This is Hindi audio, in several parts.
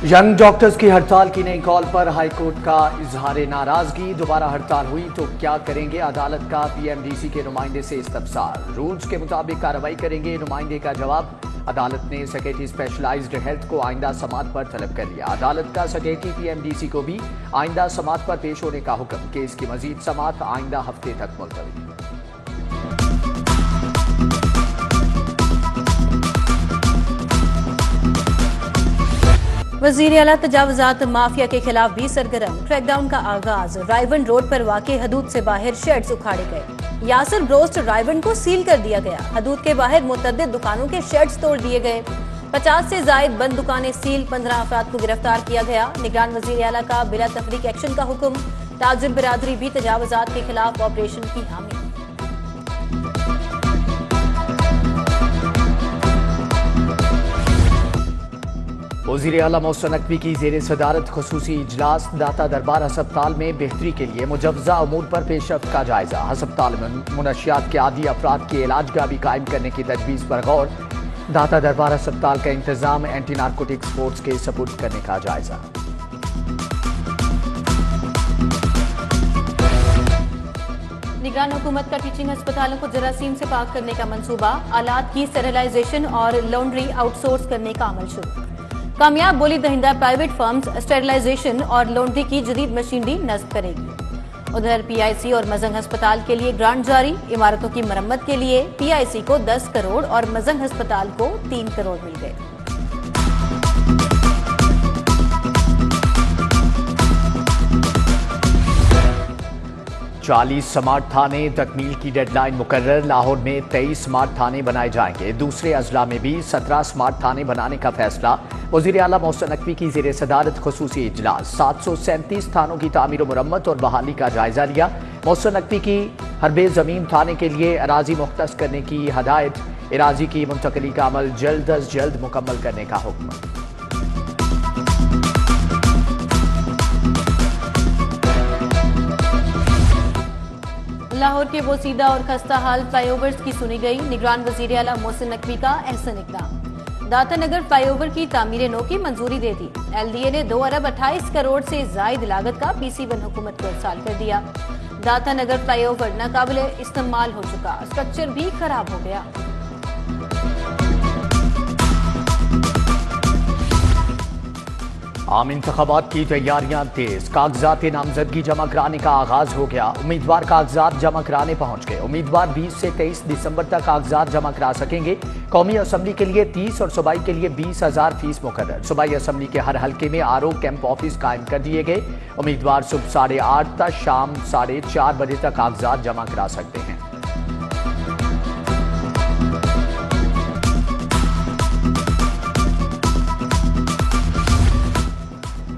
यंग डॉक्टर्स की हड़ताल की नई कॉल पर हाईकोर्ट का इजहार नाराजगी। दोबारा हड़ताल हुई तो क्या करेंगे? अदालत का पीएमडीसी के नुमाइंदे से इस्तफसार। रूल्स के मुताबिक कार्रवाई करेंगे, नुमाइंदे का जवाब। अदालत ने सेक्रेटरी स्पेशलाइज्ड हेल्थ को आइंदा समाअत पर तलब कर लिया। अदालत का सेक्रेटरी पीएमडीसी को भी आइंदा समाअत पर पेश होने का हुक्म। केस की मजीद समाअत आइंदा हफ्ते तक मुलतवी। वज़ीर आला तजावुज़ात माफिया के खिलाफ भी सरगर्म। क्रैकडाउन का आगाज। रायवन रोड पर वाक़े हदूद से बाहर शेड्स उखाड़े गए। यासर ब्रोस्ट रायवन को सील कर दिया गया। हदूद के बाहर मुतअद्दिद दुकानों के शेड्स तोड़ दिए गए। 50 से जायद बंद दुकानें सील। 15 अफराद को गिरफ्तार किया गया। निगरान वज़ीर आला का बिला तफरीक एक्शन का हुक्म। ताजिर बिरादरी भी तजावुज़ात के खिलाफ ऑपरेशन की हामी। वज़ीर आला मोहसिन नकवी की ज़ेर सदारत खुसूसी इजलास। दाता दरबार हस्पताल में बेहतरी के लिए मुजव्वज़ा अमूर पर पेशरफ्त का जायजा। हस्पताल में मुनशियात के आदी अफराद के इलाज गाह भी कायम करने की तजवीज़ पर गौर। दाता दरबार हस्पताल का इंतजाम एंटी नारकोटिक्स फोर्स के सपुर्द करने का जायजा। निगरान हुकूमत का टीचिंग अस्पतालों को जरासीम से पाक करने का मंसूबा। आलात की स्टेरिलाइजेशन और लॉन्ड्री आउटसोर्स करने का अमल शुरू। कामयाब बोली दहिंदा प्राइवेट फर्म्स स्टेरिलाइजेशन और लॉन्ड्री की जदीद मशीनरी नस्ब करेगी। उधर पीआईसी और मजंग अस्पताल के लिए ग्रांट जारी। इमारतों की मरम्मत के लिए पीआईसी को 10 करोड़ और मजंग अस्पताल को 3 करोड़ मिल गए। चालीस स्मार्ट थाने तकमील की डेडलाइन मुकर्रर। लाहौर में 23 स्मार्ट थाने बनाए जाएंगे। दूसरे अजला में भी 17 स्मार्ट थाने बनाने का फैसला। वज़ीर आला मोहसिन नकवी की ज़ेर सदारत खुसूसी इजलास। 737 थानों की तामीर व मुरम्मत और बहाली का जायजा लिया। मोहसिन नकवी की हरबे ज़मीन थाने के लिए अराजी मुख्तस करने की हदायत। अराजी की मुंतकली का अमल जल्द अज जल्द मुकम्मल करने का हुक्म। लाहौर के बोसीदा और खस्ता हाल फ्लाईओवर्स की सुनी गई। निगरान वज़ीर आला मोहसिन नकवी का अहसन इक़दाम। दाता नगर फ्लाईओवर की तामीर नो की मंजूरी दे दी। एलडीए ने 2 अरब 28 करोड़ से जायद लागत का पीसी1 हुकूमत को इरसाल कर दिया। दाता नगर फ्लाईओवर नाकाबिले इस्तेमाल हो चुका, स्ट्रक्चर भी खराब हो गया। आम इंतखाबात की तैयारियां तेज। कागजात नामजदगी जमा कराने का आगाज हो गया। उम्मीदवार कागजात जमा कराने पहुंच गए। उम्मीदवार 20 से 23 दिसंबर तक कागजात जमा करा सकेंगे। कौमी असम्बली के लिए 30 और सूबाई के लिए 20,000 फीस मुकर्रर। सूबाई असम्बली के हर हल्के में आरओ कैंप ऑफिस कायम कर दिए गए। उम्मीदवार सुबह 8:30 तक शाम 4:30 बजे तक कागजात जमा करा सकते हैं।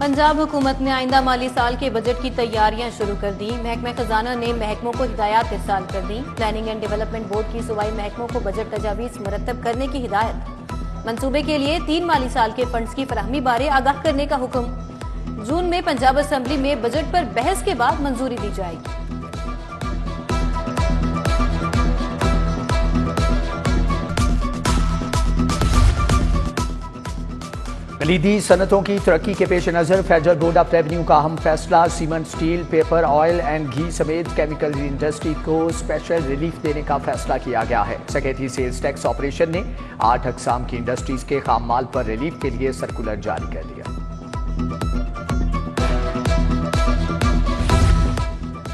पंजाब हुकूमत ने आइंदा माली साल के बजट की तैयारियां शुरू कर दी। महकमा खजाना ने महकमों को हिदायत इरसाल कर दी। प्लानिंग एंड डेवलपमेंट बोर्ड की सूबाई महकमों को बजट तजावीज़ मुरतब करने की हिदायत। मंसूबे के लिए 3 माली साल के फंड्स की फराहमी बारे आगाह करने का हुक्म। जून में पंजाब असम्बली में बजट पर बहस के बाद मंजूरी दी जाएगी। कलीदी सनतों की तरक्की के पेश नज़र फेडरल बोर्ड ऑफ रेवेन्यू का अहम फैसला। Cement, steel, paper, oil and घी समेत केमिकल इंडस्ट्री को स्पेशल रिलीफ देने का फैसला किया गया है। सेक्रेटरी सेल्स टैक्स ऑपरेशन ने 8 अकसाम की इंडस्ट्रीज के खाम माल पर रिलीफ के लिए सर्कुलर जारी कर दिया।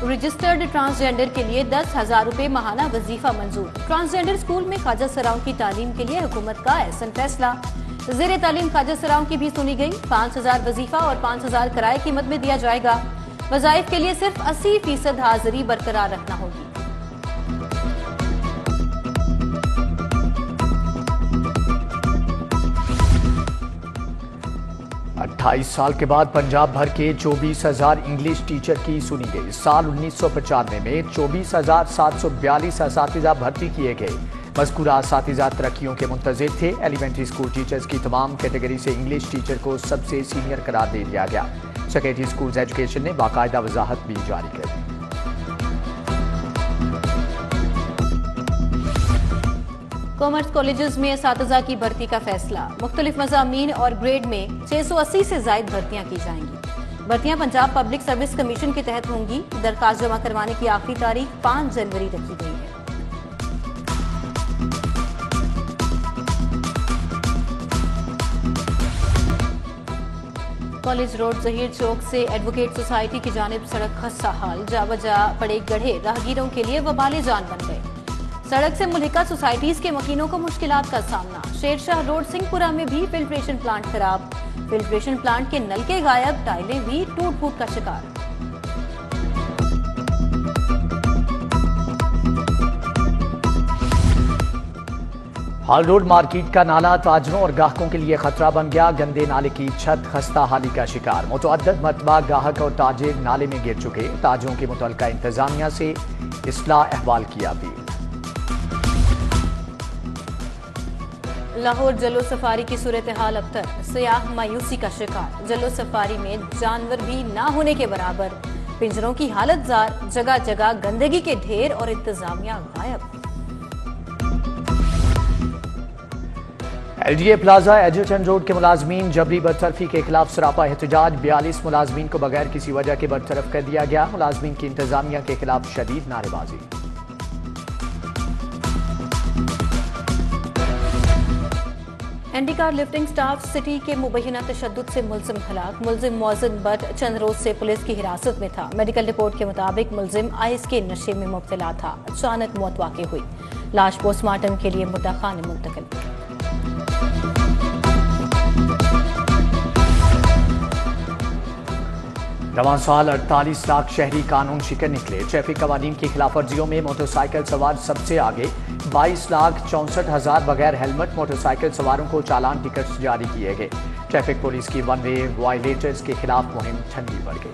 रजिस्टर्ड ट्रांसजेंडर के लिए 10,000 रुपए माहाना वजीफा मंजूर। ट्रांसजेंडर स्कूल में ख्वाजा सराओं की तालीम के लिए हुकूमत का अहसन फैसला। ज़ेर तालीम ख्वाजा सराओं की भी सुनी गई। 5,000 वजीफा और 5,000 किराए की मद में दिया जाएगा। वज़ाइफ के लिए सिर्फ 80% हाजिरी बरकरार रखना होगी। 28 साल के बाद पंजाब भर के 24,000 इंग्लिश टीचर की सुनी गई। साल 1995 में 24,742 असातिज़ा भर्ती किए गए। मज़कूरा असातिज़ा तरक्कियों के मुंतज़िर थे। एलिमेंट्री स्कूल टीचर्स की तमाम कैटेगरी से इंग्लिश टीचर को सबसे सीनियर करार दे दिया गया। सेक्रेटरी स्कूल्स एजुकेशन ने बाकायदा वजाहत भी जारी कर दी। कॉमर्स कॉलेजेस में असातिज़ा की भर्ती का फैसला। मुख्तलिफ मज़ामीन और ग्रेड में 680 से ज़ायद भर्तियां की जाएंगी। भर्तियां पंजाब पब्लिक सर्विस कमीशन के तहत होंगी। दरखास्त जमा करवाने की आखिरी तारीख 5 जनवरी रखी गई है। कॉलेज रोड जहीर चौक से एडवोकेट सोसाइटी की जानिब सड़क खस्ता हाल, जा बजा पड़े गड्ढे राहगीरों के लिए वबाले जान बन गए। सड़क से मुल्हिका सोसाइटीज के मकीनों को मुश्किलात का सामना। शेरशाह रोड सिंहपुरा में भी फिल्ट्रेशन प्लांट खराब, फिल्ट्रेशन प्लांट के नलके गायब, टाइलें भी टूट फूट का शिकार। हाल रोड मार्केट का नाला ताजरों और ग्राहकों के लिए खतरा बन गया। गंदे नाले की छत खस्ता हाली का शिकार। मुतअद्दिद मरतबा ग्राहक और ताजिर नाले में गिर चुके। ताजिरों की मुतल्लिका इंतजामिया से इस्लाह अहवाल की अपील। लाहौर जलो सफारी की सूरत हाल अबतर, सयाह मायूसी का शिकार। जलो सफारी में जानवर भी ना होने के बराबर, पिंजरों की हालत जार, जगह जगह गंदगी के ढेर और इंतजामिया गायब। LDA प्लाजा एडजर्टन रोड के मुलाजमीन जबरी बरतरफी के खिलाफ सरापा एहतजाज। 42 मुलाजमीन को बगैर किसी वजह के बरतरफ कर दिया गया। मुलाजमीन की इंतजामिया के खिलाफ शदीद नारेबाजी। Anti car lifting staff city के मुबैना तशद्दुद से मुलजिम हलाक। मुलजिम मौजन बट चंद रोज से पुलिस की हिरासत में था। मेडिकल रिपोर्ट के मुताबिक मुलजिम आइस के नशे में मुब्तला था। अचानक मौत वाक़ई हुई। लाश पोस्टमार्टम के लिए मुर्दा खाने मुंतकिल। रवां साल 48 लाख शहरी कानून शिकन निकले। ट्रैफिक कवानीन की खिलाफ वर्जियों में मोटरसाइकिल सवार सबसे आगे। 22,64,000 बगैर हेलमेट मोटरसाइकिल सवारों को चालान टिकट जारी किए गए। ट्रैफिक पुलिस की वन वे वायलेटर्स के खिलाफ मुहिम ठंडी पड़ गई।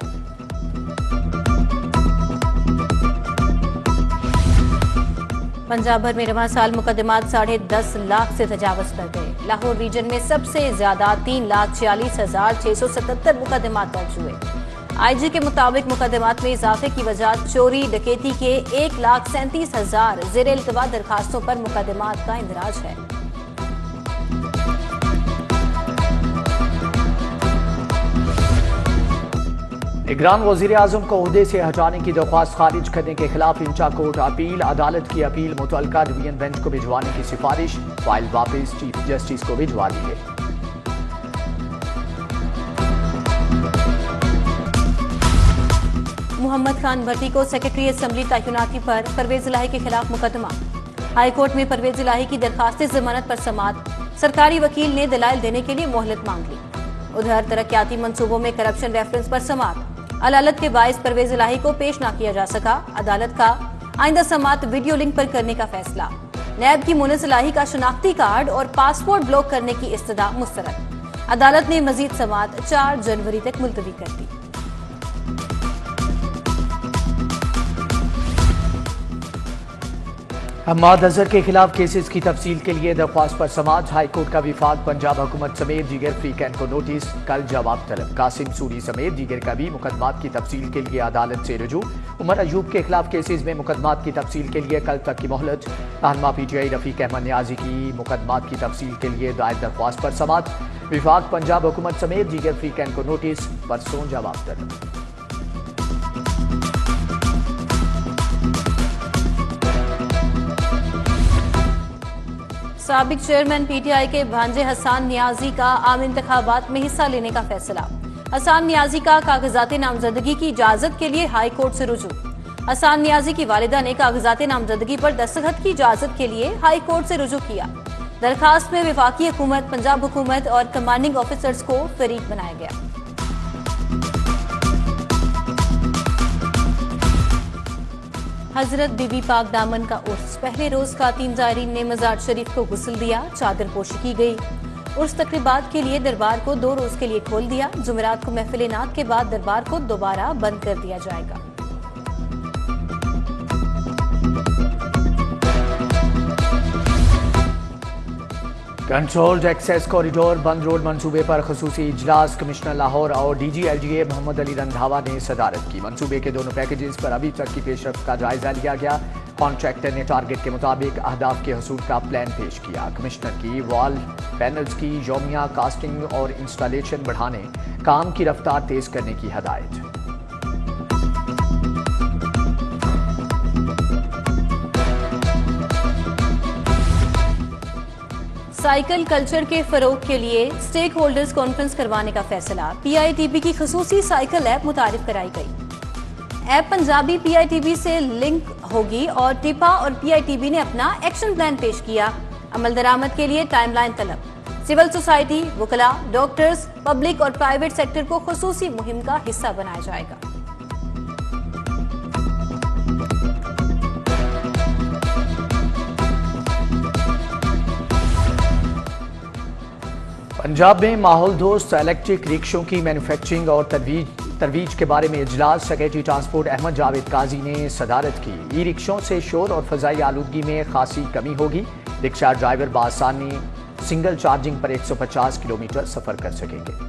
पंजाब भर में रवां साल मुकदमात 10.5 लाख से तजावज कर गए। लाहौर रीजन में सबसे ज्यादा 3,46,677 मुकदमात दर्ज हुए। IG के मुताबिक मुकदमात में इजाफे की वजह चोरी डकैती के 1,37,000 ज़ेरे इल्तवा दरखास्तों पर मुकदमात का इंदराज है। निगरान वज़ीर आज़म को ओहदे से हटाने की दरख्वास्त खारिज करने के खिलाफ इंचा कोर्ट अपील। अदालत की अपील मुतल्लिका डिवीजन बेंच को भिजवाने की सिफारिश। फाइल वापस चीफ जस्टिस को भिजवा दी है। मोहम्मद खान भट्टी को सेक्रेटरी असम्बली तैनाती पर परवेज इलाही के खिलाफ मुकदमा। हाईकोर्ट में परवेज इलाही की दरखास्त जमानत पर समाअत। सरकारी वकील ने दलाइल देने के लिए मोहलत मांग ली। उधर तरक्याती मंसूबों में करप्शन रेफरेंस पर समाअत। अदालत के बाइस परवेज इलाही को पेश न किया जा सका। अदालत का आइंदा समाअत वीडियो लिंक पर करने का फैसला। नैब की मुनिस इलाही का शनाख्ती कार्ड और पासपोर्ट ब्लॉक करने की इस्तदा मुस्तरद। अदालत ने मजीद समाअत 4 जनवरी तक मुलतवी कर दी। हम्माद अजहर के खिलाफ केसेस की तफसील के लिए दरख्वास्त पर समाअत। हाईकोर्ट का विफाक पंजाब हुकूमत समेत दीगर फ्री कैन को नोटिस। कल जवाब तलब। कासिम सूरी समेत दीगर का भी मुकदमात की तफसील के लिए अदालत से रुजू। उमर अयूब के खिलाफ केसेस में मुकदमात की तफसील के लिए कल तक की मोहलत। रहनुमा PTI रफीक अहमद न्याजी की मुकदमात की तफसील के लिए दायर दरख्वास्त पर समाअत। विफाक पंजाब हुकूमत समेत दीगर फ्री कैन को नोटिस। परसों जवाब तलब। साबिक चेयरमैन PTI के भांजे हसान नियाजी का आम इंतखाबात में हिस्सा लेने का फैसला। हसान नियाजी का कागजात नामजदगी की इजाजत के लिए हाई कोर्ट से रुजू। हसान नियाजी की वालिदा ने कागजात नामजदगी पर दस्तखत की इजाजत के लिए हाई कोर्ट से रुजू किया। दरखास्त में वफाकी हुकूमत, पंजाब हुकूमत और कमांडिंग ऑफिसर्स को फरीक बनाया गया। हजरत बीबी पाक दामन का उर्स। पहले रोज खातीन ज़ायरीन ने मजार शरीफ को गुस्ल दिया। चादर पोशी की गई। उर्स तकरीबात के लिए दरबार को 2 रोज के लिए खोल दिया। जुमेरात को महफिल नात के बाद दरबार को दोबारा बंद कर दिया जाएगा। कंट्रोल्ड एक्सेस कॉरिडोर बंद रोड मंसूबे पर खसूसी इजलास। कमिश्नर लाहौर और DG LGA मोहम्मद अली रंधावा ने सदारत की। मंसूबे के दोनों पैकेजेस पर अभी तक की पेशरफ्त का जायजा लिया गया। कॉन्ट्रैक्टर ने टारगेट के मुताबिक अहदाफ के हसूल का प्लान पेश किया। कमिश्नर की वॉल पैनल्स की यौमिया कास्टिंग और इंस्टॉलेशन बढ़ाने, काम की रफ्तार तेज करने की हदायत। साइकिल कल्चर के फरोग के लिए स्टेक होल्डर्स कॉन्फ्रेंस करवाने का फैसला। पीआईटीबी की खुसूसी साइकिल ऐप मुतारिफ कराई गई। ऐप पंजाबी पीआईटीबी से लिंक होगी और टिपा और पीआईटीबी ने अपना एक्शन प्लान पेश किया। अमल दरामद के लिए टाइमलाइन तलब। सिविल सोसाइटी, वकला, डॉक्टर्स, पब्लिक और प्राइवेट सेक्टर को खुसूसी मुहिम का हिस्सा बनाया जाएगा। पंजाब में माहौल दोस्त इलेक्ट्रिक रिक्शों की मैन्युफैक्चरिंग और तरवीज के बारे में इजलास। सेक्रेटरी ट्रांसपोर्ट अहमद जावेद काजी ने सदारत की। ई रिक्शों से शोर और फजाई आलूदगी में खासी कमी होगी। रिक्शा ड्राइवर बासानी सिंगल चार्जिंग पर 150 किलोमीटर सफर कर सकेंगे।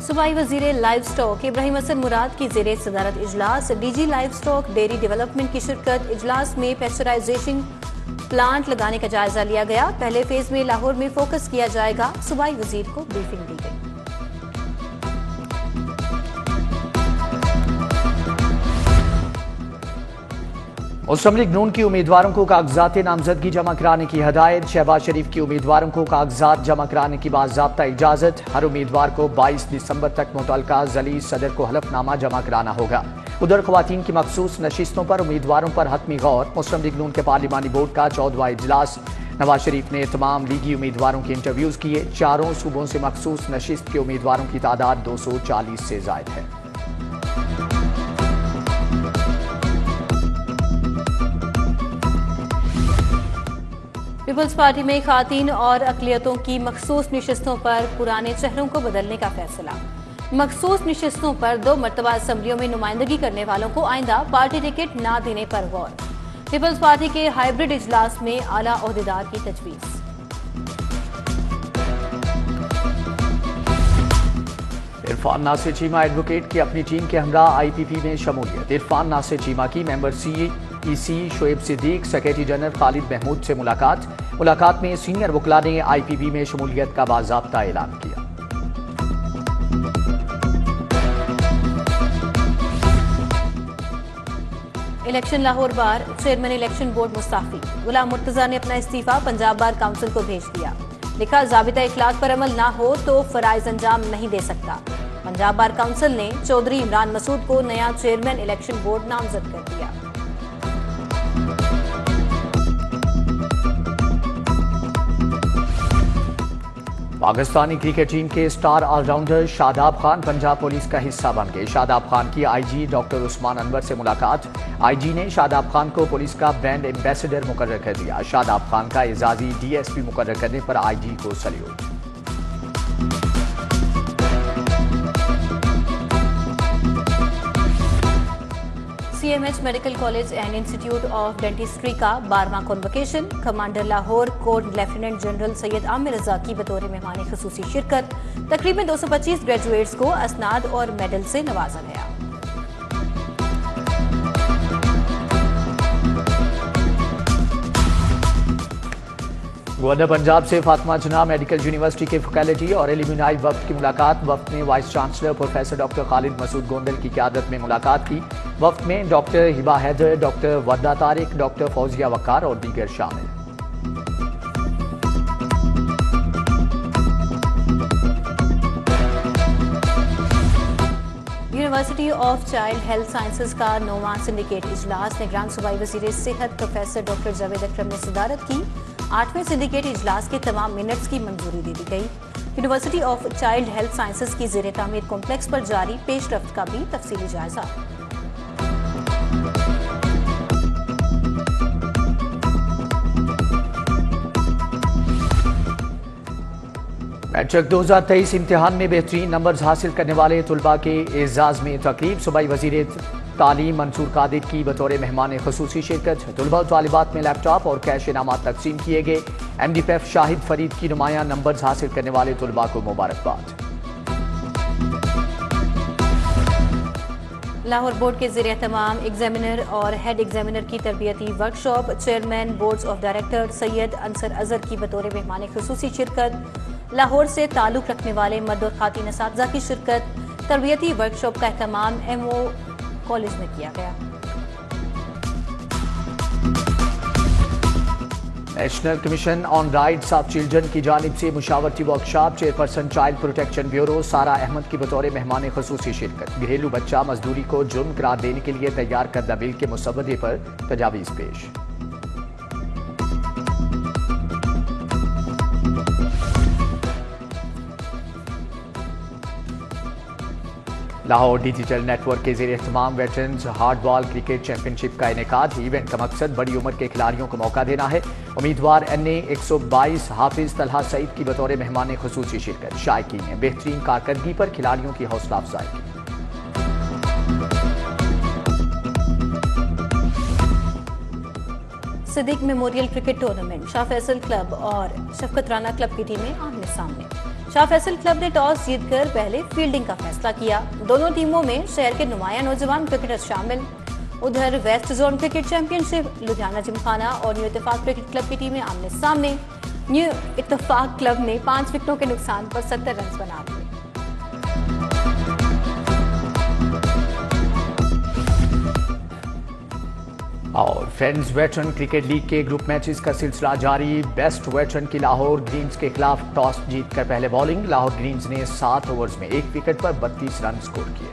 सूबाई वजीर लाइव स्टॉक इब्राहिम हसन मुराद की जेर सदारत इजलास। DG live stock dairy development की शिरकत। इजलास में पेस्चराइजेशन प्लांट लगाने का जायजा लिया गया। पहले फेज में लाहौर में फोकस किया जाएगा। सूबाई वजीर को ब्रीफिंग दी गई। मुस्लिम लीग नून की उम्मीदवारों को कागजात नामजदगी जमा कराने की हदायत। शहबाज शरीफ की उम्मीदवारों को कागजात जमा कराने की बाज़ाब्ता इजाजत। हर उम्मीदवार को 22 दिसंबर तक मुतल्लका जली सदर को हलफनामा जमा कराना होगा। उधर ख्वातीन की मखसूस नशिस्तों पर उम्मीदवारों पर हतमी गौर। मुस्लिम लीग नून के पार्लिमानी बोर्ड का 14वां इजलास। नवाज शरीफ ने तमाम लीगी उम्मीदवारों के इंटरव्यूज किए। चारों सूबों से मखसूस नशिस्त के उम्मीदवारों की तादाद 240 से जायद है। पीपल्स पार्टी में खातीन और अकलियतों की मखसूस नशिस्तों पर पुराने चेहरों को बदलने का फैसला। मखसूस नशिस्तों पर 2 मरतबा असम्बलियों में नुमाइंदगी करने वालों को आइंदा पार्टी टिकट न देने पर गौर। पीपल्स पार्टी के हाइब्रिड इजलास में आला ओहदेदार की तजवीज़। इरफान नासिर चीमा एडवोकेट की अपनी टीम के हमरा आईपीपी में शमूलियत। इरफान नासिर चीमा की member CEC Shoaib Siddique, secretary general Khalid Mahmood से मुलाकात में सीनियर वकला ने आईपीपी में शमूलियत का बाज़ाब्ता ऐलान किया। इलेक्शन लाहौर बार चेयरमैन इलेक्शन बोर्ड मुस्ताफी। गुलाम मुर्तजा ने अपना इस्तीफा पंजाब बार काउंसिल को भेज दिया। लिखा, ज़ाबिता इखलाक पर अमल ना हो तो फराइज अंजाम नहीं दे सकता। पंजाब बार काउंसिल ने चौधरी इमरान मसूद को नया चेयरमैन इलेक्शन बोर्ड नामजद कर दिया। पाकिस्तानी क्रिकेट टीम के star allrounder Shadab Khan Punjab police का हिस्सा बन गए। शादाब खान की आईजी डॉक्टर उस्मान अनवर से मुलाकात। आईजी ने शादाब खान को पुलिस का ब्रांड एम्बेसडर मुकर्रर कर दिया। शादाब खान का एजाजी डीएसपी मुकर्रर करने पर आईजी को salute. CMH medical college and institute of dentistry का 12वां convocation. Commander Lahore corps lieutenant general Syed Aamir Raza की बतौर मेहमान खुसूसी शिरकत। तकरीबन 225 ग्रेजुएट्स को असनाद और मेडल से नवाजा गया। गवर्नर पंजाब से फातिमा जिन्ना मेडिकल यूनिवर्सिटी के फैकल्टी और एल्यूमिनाई वफ्द की मुलाकात। वफ्द ने vice chancellor professor doctor Khalid Masood Gondal की क़यादत में मुलाकात की। वफ्द में doctor Hiba Haider, doctor Warda Tariq, doctor Fauzia Waqar और दीगर शामिल। University of child health sciences का 9वां सिंडिकेट इजलास। निगरान सूबाई वज़ीर सेहत प्रोफेसर डॉक्टर जावेद अकरम ने सदारत की। 8वें सिंडिकेट इजलास के तमाम मिनट्स की मंजूरी दे दी गई। University of child health sciences की ज़ेर तामीर कॉम्प्लेक्स पर जारी पेशरफ्त का भी तफसीली जायजा। मैट्रिक 2023 इम्तिहान में बेहतरीन नंबर्स हासिल करने वाले तुलबा के एजाज में तकरीब। सूबाई वज़ीर तालीम मंसूर कादिर की बतौर मेहमान खुसूसी शिरकत। तुलबा और तालिबात में लैपटॉप और कैश इनामात तकसीम किए गए। MDPF शाहिद फरीद की नुमाया नंबर्स हासिल करने वाले तुलबा को मुबारकबाद। लाहौर बोर्ड के ज़रिए तमाम एग्जामिनर और हेड एग्जामिनर की तरबियती workshop. Chairman boards of director Syed Ansar Azhar की बतौर मेहमान खुसूसी शिरकत। लाहौर से ताल्लुक़ रखने वाले मर्द और खातीन असातिज़ा की शिरकत। तरबियती वर्कशॉप का एहतमाम MO कॉलेज में किया गया। National commission on rights of children की जानिब से मुशावरती workshop. Chairperson child protection bureau Sara Ahmed की बतौर मेहमान खुसूसी शिरकत। घरेलू बच्चा मजदूरी को जुर्म करार देने के लिए तैयार करदा बिल के मुसवदे पर तजावीज़ पेश। लाहौर डिजिटल नेटवर्क के ज़रिए तमाम वेटरन्स हार्डबॉल क्रिकेट चैंपियनशिप का इनेकाद। इवेंट का मकसद बड़ी उम्र के खिलाड़ियों को मौका देना है। उम्मीदवार NA 122 हाफिज तलहा सईद की बतौर मेहमान खुसूसी शिरकत। शायकीन ने बेहतरीन कारकर्दगी पर खिलाड़ियों की हौसला अफजाई की। Siddique memorial cricket tournament. Shah Faisal club और शफकत राना क्लब की टीमें आमने सामने। शाह फैसल क्लब ने टॉस जीतकर पहले फील्डिंग का फैसला किया। दोनों टीमों में शहर के नुमाया नौजवान क्रिकेटर्स शामिल। उधर west zone cricket championship Ludhiana Gymkhana और न्यू इत्तेफाक क्रिकेट क्लब की टीमें आमने सामने। न्यू इत्तेफाक क्लब ने 5 विकेटों के नुकसान पर 70 रन बना लिए। और फ्रेंड्स वेटरन क्रिकेट लीग के ग्रुप मैचेस का सिलसिला जारी। बेस्ट वेटरन की लाहौर ग्रीन्स के खिलाफ टॉस जीतकर पहले बॉलिंग। लाहौर ग्रीन्स ने 7 ओवर्स में 1 विकेट पर 32 रन स्कोर किए।